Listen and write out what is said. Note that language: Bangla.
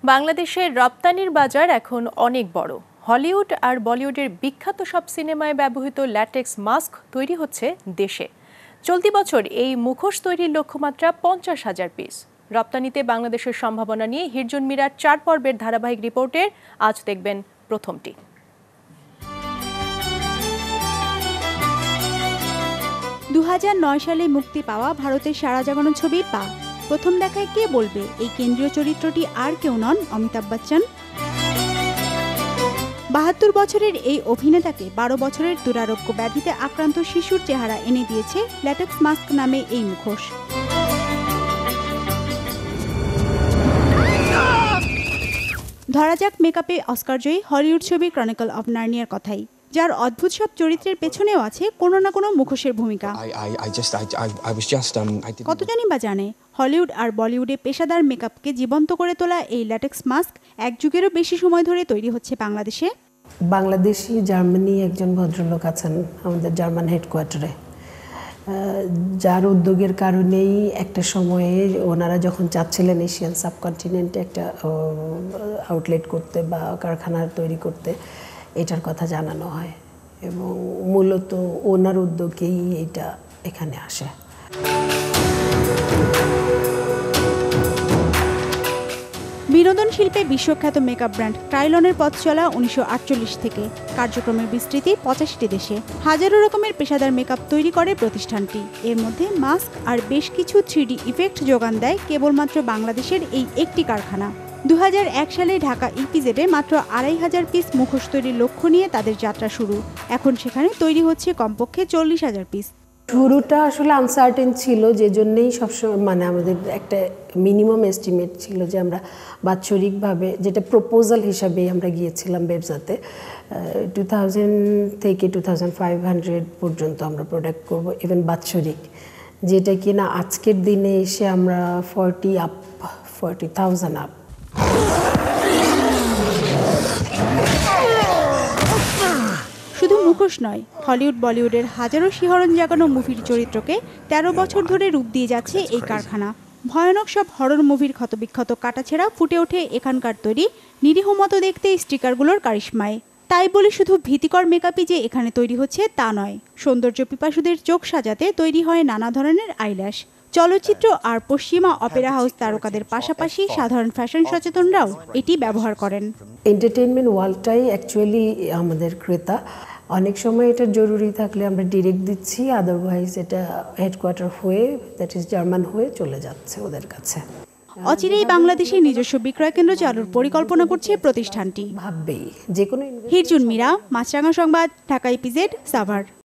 বাংলাদেশের রপ্তানির বাজার এখন অনেক বড়। হলিউড আর বলিউডের বিখ্যাত সব সিনেমায় ব্যবহৃত ল্যাটেক্স মাস্ক তৈরি হচ্ছে দেশে। চলতি বছর এই মুখোশ তৈরির লক্ষ্যমাত্রা 50,000 পিস। রপ্তানিতে বাংলাদেশের সম্ভাবনা নিয়ে হিরজুন মিরার 4 পর্বের ধারাবাহিক রিপোর্টের আজ দেখবেন প্রথমটি। 2009 সালে মুক্তি পাওয়া ভারতের সাড়া জাগানো ছবি পা। প্রথম দেখায় কে বলবে এই কেন্দ্রীয় চরিত্রটি আর কেউ নন অমিতাভ বচ্চন। 72 বছরের এই অভিনেতাকে 12 বছরের দুরারোগ্য ব্যাধিতে আক্রান্ত শিশুর চেহারা এনে দিয়েছে ল্যাটেক্স মাস্ক নামে এই মুখোশ। ধরা যাক মেকআপে অস্কারজয়ী হলিউড ছবি ক্রনিকল অফ নার্নিয়ার কথাই, যার অদ্ভুত সব চরিত্রের পেছনেও আছে কোনো না কোনো মুখোশের ভূমিকা। কতজনই বা জানে হলিউড আর বলিউডে পেশাদার মেকআপকে জীবন্ত করে তোলা এই ল্যাটেক্স মাস্ক এক যুগেরও বেশি সময় ধরে তৈরি হচ্ছে বাংলাদেশে। বাংলাদেশি জার্মানি একজন ভদ্রলোক আছেন আমাদের জার্মান হেডকোয়ার্টারে, যার উদ্যোগের কারণেই একটা সময়ে ওনারা যখন চাচ্ছিলেন এশিয়ান সাবকন্টিনেন্টে একটা আউটলেট করতে বা কারখানা তৈরি করতে, এটার কথা জানানো হয় এবং মূলত ওনার উদ্যোগেই এটা এখানে আসে। বিনোদন শিল্পে বিশ্বখ্যাত মেকআপ ব্র্যান্ড ট্রাইলনের পথ চলা 1948 থেকে, কার্যক্রমের বিস্তৃতি 85টি দেশে। হাজারো রকমের পেশাদার মেকআপ তৈরি করে প্রতিষ্ঠানটি। এর মধ্যে মাস্ক আর বেশ কিছু 3D ইফেক্ট যোগান দেয় কেবলমাত্র বাংলাদেশের এই একটি কারখানা। 2001 সালে ঢাকা ইপিজেডে মাত্র 2500 পিস মুখোশ তৈরির লক্ষ্য নিয়ে তাদের যাত্রা শুরু। এখন সেখানে তৈরি হচ্ছে কমপক্ষে 40,000 পিস। শুরুটা আসলে আনসার্টেন ছিল, যে জন্যেই সবসময় আমাদের একটা মিনিমাম এস্টিমেট ছিল যে আমরা বাৎসরিকভাবে, যেটা প্রপোজাল হিসাবে আমরা গিয়েছিলাম ব্যবসাতে, 2000 থেকে 2500 পর্যন্ত আমরা প্রোডাক্ট করব, ইভেন বাৎসরিক, যেটা কিনা আজকের দিনে এসে আমরা 40,000 আপ। শুধু মুখোশ নয়, হলিউড বলিউডের হাজারো শিহরণ জাগানো মুভির চরিত্রকে 13 বছর ধরে রূপ দিয়ে যাচ্ছে এই কারখানা। ভয়ানক সব হরর মুভির ক্ষতবিক্ষত কাটাছেঁড়া ফুটে ওঠে এখানকার তৈরি নিরীহ মতো দেখতে স্টিকারগুলোর কারিশমায়। তাই বলে শুধু ভীতিকর মেকআপই যে এখানে তৈরি হচ্ছে তা নয়, সৌন্দর্য পিপাসুদের চোখ সাজাতে তৈরি হয় নানা ধরনের আইল্যাশ। চলচ্চিত্র আর পশ্চিমা অপেরা হাউস তারকাদের পাশাপাশি সাধারণ ফ্যাশন সচেতনরাও এটি ব্যবহার করেন। এন্টারটেইনমেন্ট ওয়ার্ল্ডটাই অ্যাকচুয়ালি আমাদের ক্রেতা। অনেক সময় এটা জরুরি থাকলে আমরা ডিরেক্ট দিচ্ছি, আদারওয়াইজ এটা হেডকোয়ার্টার হয়ে, দ্যাট ইজ জার্মান হয়ে চলে যাচ্ছে ওদের কাছে। অচিরেই বাংলাদেশে নিজস্ব বিক্রয় কেন্দ্র চালুর পরিকল্পনা করছে প্রতিষ্ঠানটি। ভাববেই যে কোনো। হিরজুন মিরা, মাছরাঙা সংবাদ, ঢাকা ইপিজেড, সাভার।